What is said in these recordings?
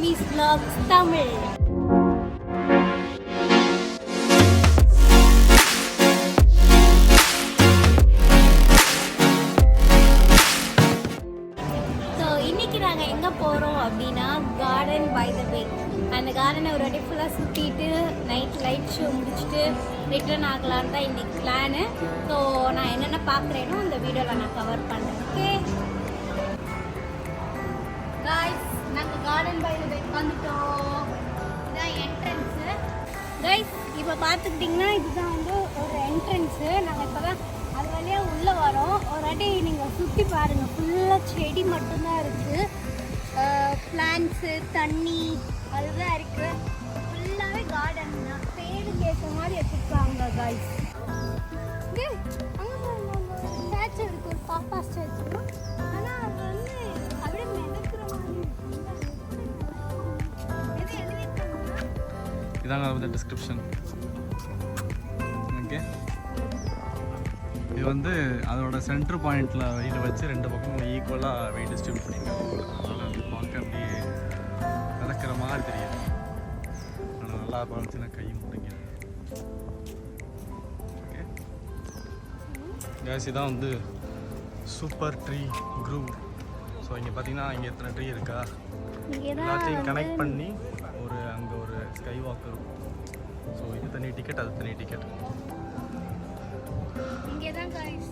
Amy's Vlogs Tamil. So இன்னைக்கு நாங்க எங்க போறோம் அப்படினா Garden by the Bay. அந்த கார்டனை ஒரு வாட்டி ஃபுல்லாக சுற்றிட்டு நைட் லைட் ஷோ முடிச்சுட்டு ரிட்டர்ன் ஆகலான்னு தான் இன்றைக்கி பிளானு. ஸோ நான் என்னென்ன பார்க்குறேனோ அந்த வீடியோவில் நான் கவர் பண்ணுறேன். ஓகே காய்ஸ், நாங்கள் கார்டன் பை தி பே வந்துட்டோம். இதுதான் என்ட்ரன்ஸு. காய்ஸ் இப்போ பார்த்துக்கிட்டிங்கன்னா இதுதான் வந்து ஒரு என்ட்ரன்ஸு. நாங்கள் இப்போ தான் அது வழியாக உள்ளே வரோம். ஒரு வாட்டி நீங்கள் சுற்றி பாருங்கள், ஃபுல்லாக செடி மட்டும்தான் இருக்குது. பிளான்ட்ஸு, தண்ணி அதுதான் இருக்குது. ஃபுல்லாகவே கார்டன் தான். பேருக்கு ஏற்ற மாதிரி வச்சுருக்காங்க காய்ஸ். அங்கே ஸ்டாச்சு இருக்குது, ஒரு பாப்பா ஸ்டாச்சு. ஆனால் அது வந்து அப்படியே மிதக்கிற மாதிரி எது எழுதியிருக்காங்கன்னா இதாங்க வந்து டிஸ்கிரிப்ஷன். ஓகே, இது வந்து அதோட சென்டர் பாயிண்டில் வெயிட் வச்சு ரெண்டு பக்கமும் ஈக்குவலாக வெயிட் டிஸ்ட்ரிபியூட் பண்ணியிருக்காங்க. அதனால் வந்து பார்க்க அப்படியே நடக்கிற மாதிரி தெரியுது. ஆனால் நல்லா பார்த்துன்னா கை முடிங்க. ஓகே கேஸ், இதான் வந்து சூப்பர் ட்ரீ குரூவ். ஸோ இங்கே பார்த்தீங்கன்னா இங்கே எத்தனை ட்ரீ இருக்கா எல்லாத்தையும் கனெக்ட் பண்ணி அங்கே ஒரு ஸ்கை வாக் இருக்கும். ஸோ இது தனி டிக்கெட், அது தனி டிக்கெட். இங்கே தான் காய்ஸ்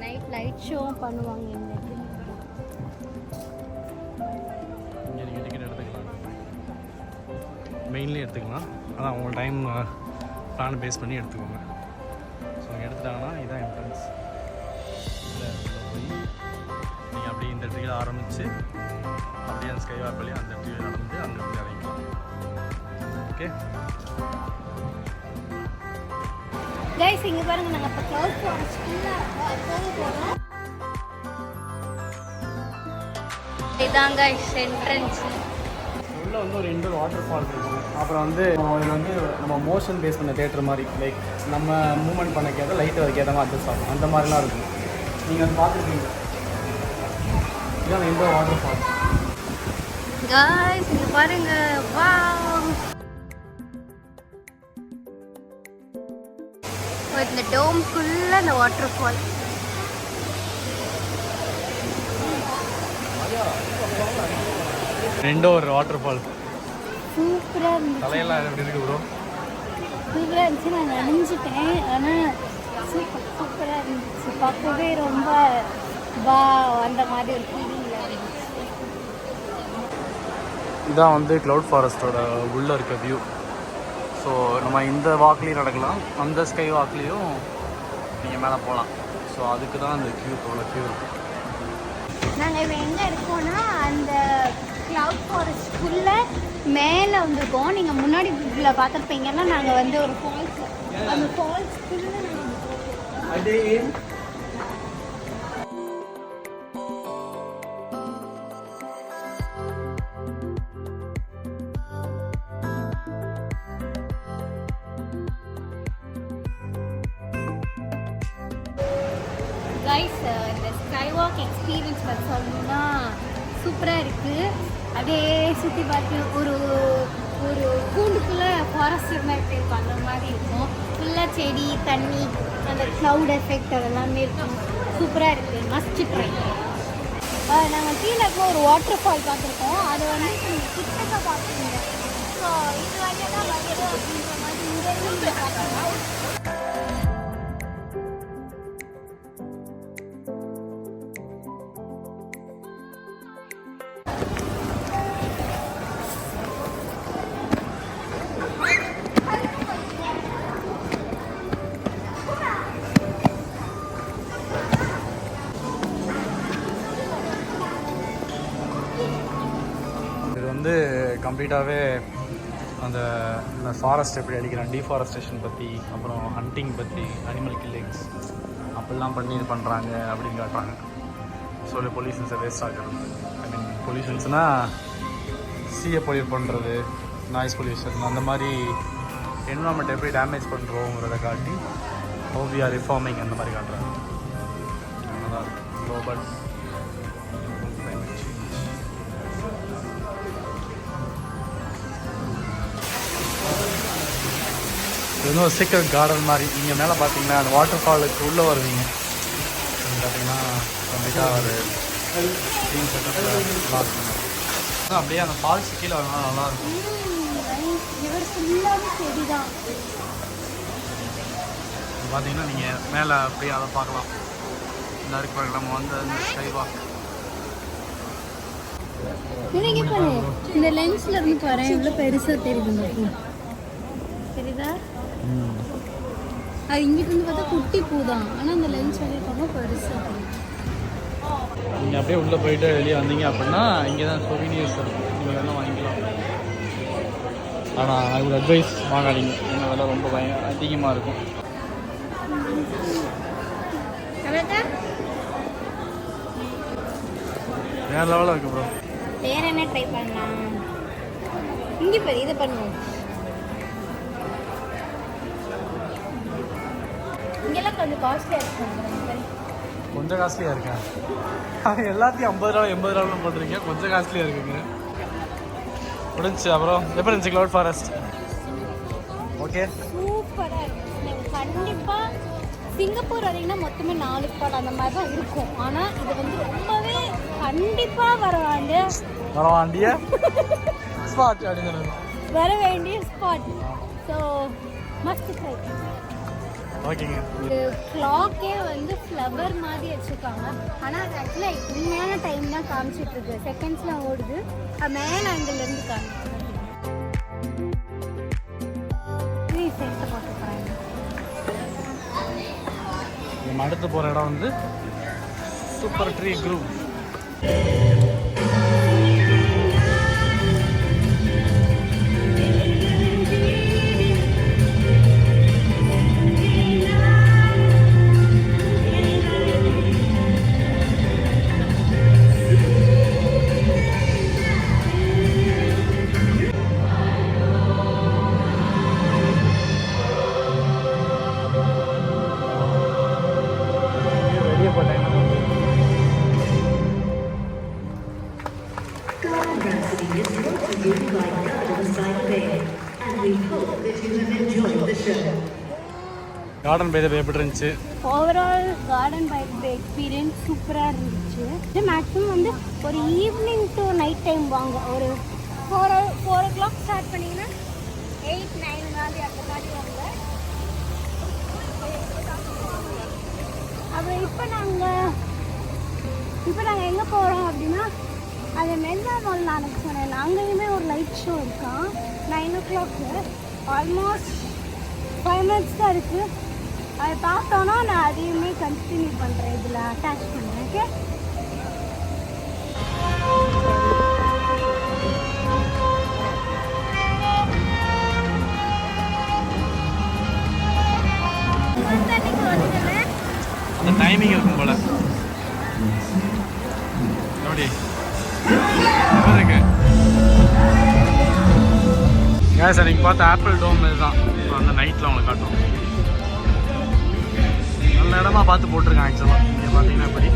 நைட் லைட் ஷோவும் பண்ணுவாங்க. இங்கே நீங்கள் டிக்கெட் எடுத்துக்கலாம், மெயின்லேயே எடுத்துக்கலாம். அதான் உங்கள் டைம் பிளான் பேஸ் பண்ணி எடுத்துக்கோங்க. ஸோ இங்கே எடுத்துட்டாங்கன்னா இதுதான் என்ட்ரன்ஸ். போய் நீங்கள் அப்படியே இந்த ட்ரீயில் ஆரம்பித்து அப்படியே அந்த ஸ்கை வாக் வழியாக அந்த ட்ரீயில் நடந்து அங்கே போய் இறங்கிக்கலாம். ஓகே கைஸ், இங்க பாருங்க, நாங்க இப்ப க்ளவுட் ஃபாரஸ்ட்ல போறோம். இதான் கைஸ் என்ட்ரன்ஸ். உள்ள வந்து ஒரு இன்டோர் வாட்டர் ஃபால் இருக்கும். அப்புறம் வந்து இதில் வந்து நம்ம மோஷன் பேஸ் பண்ண தேட்டர் மாதிரி, லைக் நம்ம மூவ்மெண்ட் பண்ணக்கேற்ற லைட் அதுக்கேற்ற மாதிரி அட்ஜஸ்ட் ஆகும். அந்த மாதிரிலாம் இருக்கும். நீங்கள் வந்து பார்த்துருக்கீங்க. இதுதான் இன்டோர் வாட்டர் ஃபால். கைஸ் இங்க பாருங்க, வாவ். இந்த டோம் ஃபுல்லாக இந்த வாட்டர் ஃபால். ரெண்டோ ஒரு வாட்டர் ஃபால் சூப்பராக இருந்துச்சு. தலையெல்லாம் எப்படி இருக்கு ப்ரோ? சூப்பராக இருந்துச்சு. நான் நனைஞ்சிட்டேன், ஆனால் சூப்பராக இருந்துச்சு. பார்க்கவே ரொம்ப அந்த மாதிரி ஒரு ஃபீலிங்கில் இருந்துச்சு. இதான் வந்து க்ளவுட் ஃபாரஸ்ட்டோட உள்ளே இருக்க வியூ. ஸோ நம்ம இந்த வாக்லேயும் நடக்கலாம், அந்த ஸ்கை வாக்லேயும் நீங்கள் மேலே போகலாம். ஸோ அதுக்கு தான் அந்த அவ்வளோ க்யூ இருக்கும். நாங்கள் இப்போ எங்கே இருக்கோம்னா அந்த க்ளவுட் ஃபாரஸ்ட்குள்ளே மேலே வந்திருக்கோம். நீங்கள் முன்னாடி இதில் பார்த்துருப்பீங்கன்னா நாங்கள் வந்து ஒரு ஃபால்ஸ், அந்த ஃபால்ஸ்க்குள்ளே கைஸ். இந்த ஸ்கை வாக் எக்ஸ்பீரியன்ஸ் பற்றி சொல்லணும்னா சூப்பராக இருக்குது. அப்படியே சுற்றி பார்த்து ஒரு கூண்டுக்குள்ளே ஃபாரஸ்ட் இருந்தால் எப்படி இருக்கும் அந்த மாதிரி இருக்கும். ஃபுல்லாக செடி, தண்ணி, அந்த க்ளவுட் எஃபெக்ட் அதெல்லாமே இருக்கும். சூப்பராக இருக்குது, மஸ்ட் ட்ரை. நாங்கள் கீழே ஒரு வாட்டர் ஃபால் பார்த்துருக்கோம். அது வந்து நீங்கள் கிட்டக்க பார்த்துருங்க. ஸோ இது வழியாக தான் வருது அப்படின்ற மாதிரி இங்கேருந்து இங்கே பார்த்தோம்னா வந்து கம்ப்ளீட்டாகவே அந்த ஃபாரஸ்ட் எப்படி அடிக்கிறான், டீஃபாரஸ்டேஷன் பற்றி, அப்புறம் ஹண்டிங் பற்றி, அனிமல் கில்லிங்ஸ் அப்படிலாம் பண்ணி இது பண்ணுறாங்க அப்படின்னு காட்டுறாங்க. ஸோ பொல்யூஷன்ஸை வேஸ்ட் ஆகிறது, ஐ மீன் பொல்யூஷன்ஸ்னால் சீயை பொல்யூட் பண்ணுறது, நாய்ஸ் பொல்யூஷன், அந்த மாதிரி என்வரான்மெண்ட் எப்படி டேமேஜ் பண்ணுறோங்கிறத காட்டி ஹவ் வி ஆர் ரிஃபார்மிங் அந்த மாதிரி காட்டுறாங்க. நல்லா இருக்கும். குளோபல் இது வந்து ஒரு சீக்ரெட் கார்டன் மாதிரி. இங்கே மேலே பார்த்தீங்கன்னா அந்த வாட்டர் ஃபாலுக்கு உள்ளே வருவீங்க. பார்த்தீங்கன்னா கம்ப்ளீட்டாக ஒரு க்ளீன் செட்டப்பில் நல்லா இருக்கும். அப்படியே அந்த ஃபால்ஸ் கீழே வரணும், நல்லாயிருக்கும். பார்த்தீங்கன்னா நீங்கள் மேலே அப்படியே அதை பார்க்கலாம். இந்த இருக்கு பாருங்க, நம்ம வந்து அந்த ஸ்கை வாக். இந்த லென்ஸ்ல இருந்து பாரு எவ்வளோ பெருசா தெரியுது. தெரியுதா? அது இங்கிட்டு இருந்து பார்த்தா குட்டி பூ தான், ஆனால் அந்த லென்ஸ் வழியாக பார்த்தா பெருசாக தெரியும். நீங்கள் அப்படியே உள்ளே போயிட்டு வெளியே வந்தீங்க அப்படின்னா இங்கே தான் சொவினியர்ஸ் இருக்கும், நீங்கள் வேணால் வாங்கிக்கலாம். ஆனால் ஐ வுட் அட்வைஸ் வாங்காதீங்க, ஏன்னா விலை ரொம்ப அதிகமாக இருக்கும். வேற லெவலில் இருக்கு ப்ரோ. வேற என்ன ட்ரை பண்ணலாம்? இங்கே பாரு, இதை பண்ணுவோம். இங்கெல்லாம் கொஞ்சம் காஸ்ட்லியாக இருக்கு. கொஞ்சம் காஸ்ட்லியாக இருக்கா? எல்லாத்தையும் 50 ரூபா 80 ரூபான்னு போட்டுருக்கீங்க, கொஞ்சம் காஸ்ட்லியாக இருக்குங்க. முடிஞ்சு அப்புறம் எப்படி இருந்துச்சு க்ளவுட் ஃபாரஸ்ட்? ஓகே, சூப்பராக இருக்கு. நீங்கள் கண்டிப்பாக சிங்கப்பூர் வரீங்கன்னா மொத்தமே 4 ஸ்பாட் அந்த மாதிரி தான் இருக்கும். ஆனால் இது வந்து ரொம்பவே கண்டிப்பாக வர வேண்டிய ஸ்பாட் அப்படின்னு வர வேண்டிய ஸ்பாட். So must try. ஓகேங்க. இது கிளாக்கே வந்து ஃப்ளவர் மாதிரி வச்சுருக்காங்க. ஆனால் அது ஆக்சுவலாக உண்மையான டைம் தான் காமிச்சிட்டு இருக்கு. செகண்ட்ஸ்லாம் ஓடுது. அது மேலே ஆங்கிள்லேருந்து காமிச்சிட்டு சேர்த்து போட்டுருக்காங்க. நம்ம அடுத்து போகிற இடம் வந்து super tree group. Garden by the bay எப்படி இருந்துச்சு? Overall garden by the bay experience சூப்பராக இருந்துச்சு. இது மேக்ஸிமம் வந்து ஒரு ஈவினிங் டு நைட் டைம் வாங்க. ஒரு 4 o'clock ஸ்டார்ட் பண்ணிங்கன்னா 8-9 மாதிரி அந்த மாதிரி வாங்க. அப்புறம் இப்போ நாங்கள் எங்கே போகிறோம் அப்படின்னா அது மெரினா மால் நான் சொன்னேன். அங்கேயுமே ஒரு லைட் ஷோ இருக்கான் 9 o'clock. ஆல்மோஸ்ட் 5 minutes தான் இருக்குது. அதை பார்த்தோன்னா நான் அதையுமே கண்டினியூ பண்ணுறேன், இதில் அட்டாச் பண்ணுறேன். ஓகே, அந்த டைமிங் இருக்கும் போல. எப்படி இருக்கு சார்? நீங்கள் பார்த்த ஆப்பிள் டோம் இதுதான். இப்போ அந்த நைட்டில் உங்களுக்கு காட்டும். நல்ல இடமா பார்த்து போட்டிருக்கேன். ஆக்சுவலாக நீங்கள் பார்த்தீங்கன்னா எப்படி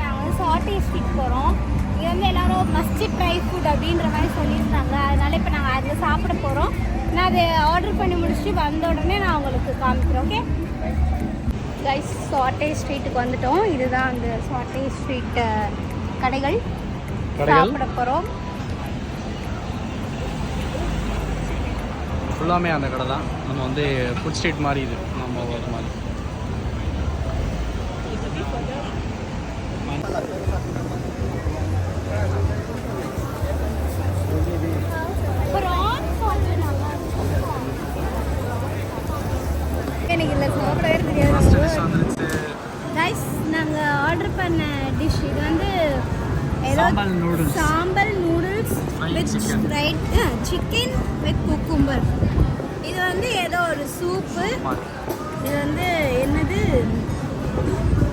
நாங்கள் சாட்டே ஸ்ட்ரீட் போகிறோம். இது வந்து எல்லாரும் மஸ்ட் ட்ரை ஃபுட் அப்படின்ற மாதிரி சொல்லியிருந்தாங்க. அதனால இப்போ நாங்கள் அதில் சாப்பிட போகிறோம். நான் அதை ஆர்டர் பண்ணி முடிச்சுட்டு வந்த உடனே நான் உங்களுக்கு காமிக்கிறேன். ஓகே கைஸ், சாட்டே ஸ்ட்ரீட்டுக்கு வந்துட்டோம். இதுதான் அந்த சாட்டே ஸ்ட்ரீட் கடைகள். சாப்பிட போகிறோம். ஃபுல்லாமே அந்த கடை தான். நம்ம வந்து ஃபுட் ஸ்ட்ரீட் மாதிரி இது நம்ம ஒரு மாதிரி. எனக்கு இல்லை சாப்பிடவே தெரியாது. கைஸ், நாங்கள் ஆர்டர் பண்ண டிஷ் இது வந்து சாம்பல் noodles with fried chicken with cucumber. இது வந்து ஏதோ ஒரு சூப்பு. இது வந்து என்னது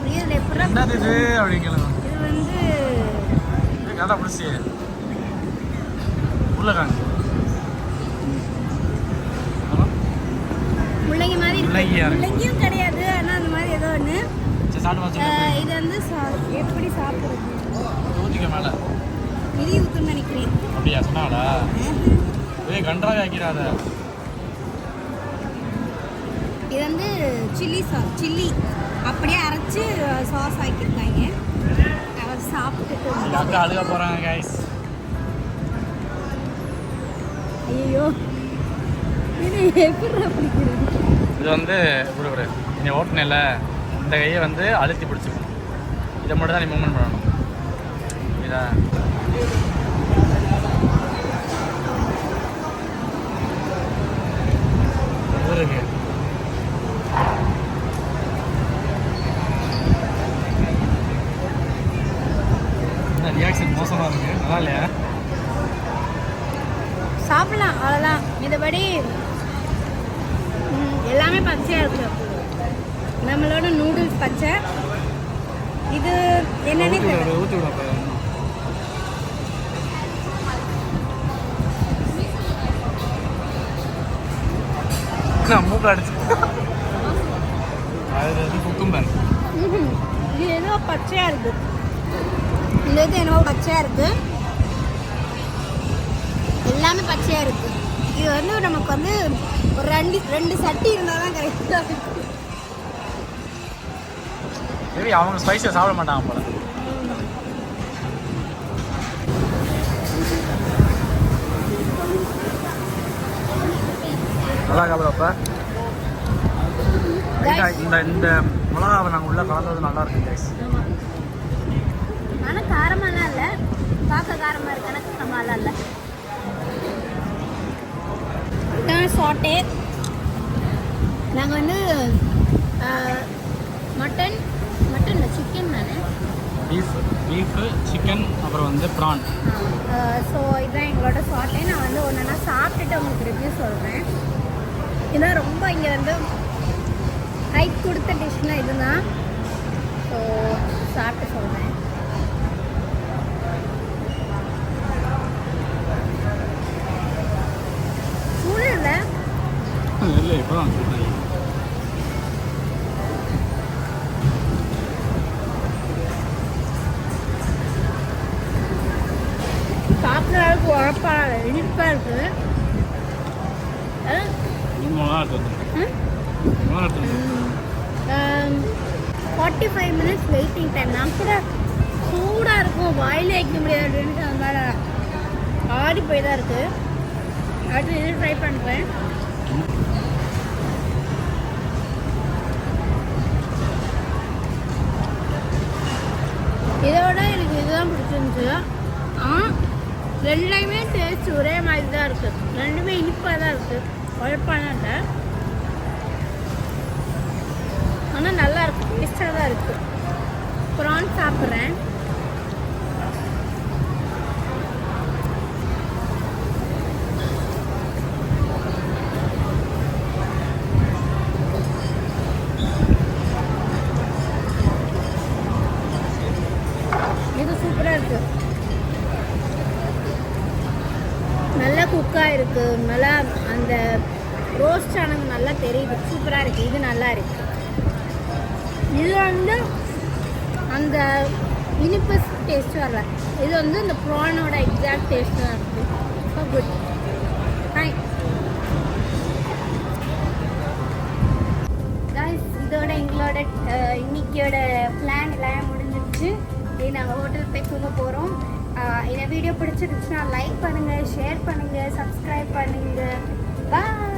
இதில் எப்படி இது அப்படிங்களா? இது வந்து கதை பிடிச்சி உருளைக்கிழங்கு முள்ளங்கி மாதிரி முள்ளங்கியும் கிடையாது, ஆனால் அந்த மாதிரி ஏதோ ஒன்று. இது வந்து எப்படி சாப்பிடுறது? மிதி ஊற்றுன்னு நினைக்கிறேன். அப்படியா சொன்னாங்களா? ஏய் கன்றாவே ஆக்கிறாத. இது வந்து சில்லி அப்படியே அரைச்சி சாஸ் ஆக்கியிருக்காங்க. அதை சாப்பிட்டுட்டு டாக்டர் அழுக போகிறாங்க கைஸ். ஐயோ இது எப்படி பிடிக்கிறது? இது வந்து இப்படி நீ ஓட்டுனில்ல, இந்த கையை வந்து அழுத்தி பிடிச்சிக்கணும். இதை மட்டும் தான் நீ மூவ்மெண்ட் பண்ணணும். இதா இருக்கு. ரியாக்ஷன் மோசமாக இருக்கு. நல்லா இல்லையா? சாப்பிடலாம் அவ்வளோதான். இதுபடி எல்லாமே பச்சையாக இருக்கு. நம்மளோட நூடுல்ஸ் பச்சை. இது என்னன்னு தெரியல. ஊற்றி விட மூக்கில் அடிச்சு அது வந்து குக்கும்பர். இது ஏதோ பச்சையாக இருக்குது. இந்த இது என்னவோ பச்சையாக இருக்குது. எல்லாமே பச்சையாக இருக்குது. இது வந்து நமக்கு வந்து ஒரு ரெண்டு சட்டி இருந்தால் தான் கரெக்டாக இருக்குது. சரி அவங்க ஸ்பைஸை சாப்பிட மாட்டாங்க போல. நல்லா சாப்பிட்றப்ப இந்த மிளகாவை நாங்கள் உள்ளே கலந்தது நல்லா இருக்கு கைஸ். ஆனால் காரமாலாம் இல்லை. பார்க்க காரமாக இருக்கு. எனக்கு காரமாலாம் இல்லை. இதான் சாட்டே. நாங்கள் வந்து மட்டன் இல்லை சிக்கன் தானே. பீஃபு சிக்கன் அப்புறம் வந்து ப்ரான். ஸோ இதுதான் எங்களோட சாட்டே. நான் வந்து ஒன்றுனா சாப்பிட்டுட்டு உங்களுக்கு ரிவ்யூ சொல்கிறேன். இதான் ரொம்ப இங்கே வந்து ஹைட் கொடுத்த டிஷ்னால் இதுதான். ஸோ சாப்பிட்டு சொல்கிறேன். சூடு இல்லை. இல்லை இப்போ தான் சாப்பிட்ற அளவுக்கு உழப்பாக இனிப்பாக இருக்குது. நல்லா இருக்குது. 45 minutes வெயிட்டிங் டைம். நான் கூட சூடாக இருக்கும், வாயிலே வைக்க முடியாது அப்படின்னு அந்த மாதிரி ஆடி போய் தான் இருக்குது. அடுத்து இது ட்ரை பண்ணுறேன். இதோட எனக்கு இதுதான் பிடிச்சிருந்துச்சு. ரெண்டுலையுமே டேஸ்ட் ஒரே மாதிரி தான் இருக்குது. ரெண்டுமே இனிப்பாக தான் இருக்குது. உழைப்பான இல்லை. ஆனால் நல்லா இருக்குது. டேஸ்டாக தான் இருக்குது. ப்ரான் சாப்பிட்றேன். இது சூப்பராக இருக்குது. நல்லா குக்காக இருக்குது. நல்லா அந்த ரோஸ்ட் ஆனது நல்லா தெரியுது. சூப்பராக இருக்குது. இது நல்லா இருக்குது. இது வந்து அந்த இனிப்பு டேஸ்ட் வரல. இது வந்து இந்த ப்ரானோட எக்ஸாக்ட் டேஸ்ட் தான் இருக்குது. So good. ஹாய் கைஸ், இதோட எங்களோட இன்னைக்கியோட பிளான் எல்லாம் முடிஞ்சிருச்சு. இது நாங்கள் ஹோட்டல் போய் தூங்க போகிறோம். இந்த வீடியோ பிடிச்சிருந்துச்சுன்னா லைக் பண்ணுங்கள், ஷேர் பண்ணுங்கள், சப்ஸ்கிரைப் பண்ணுங்கள். பாய்.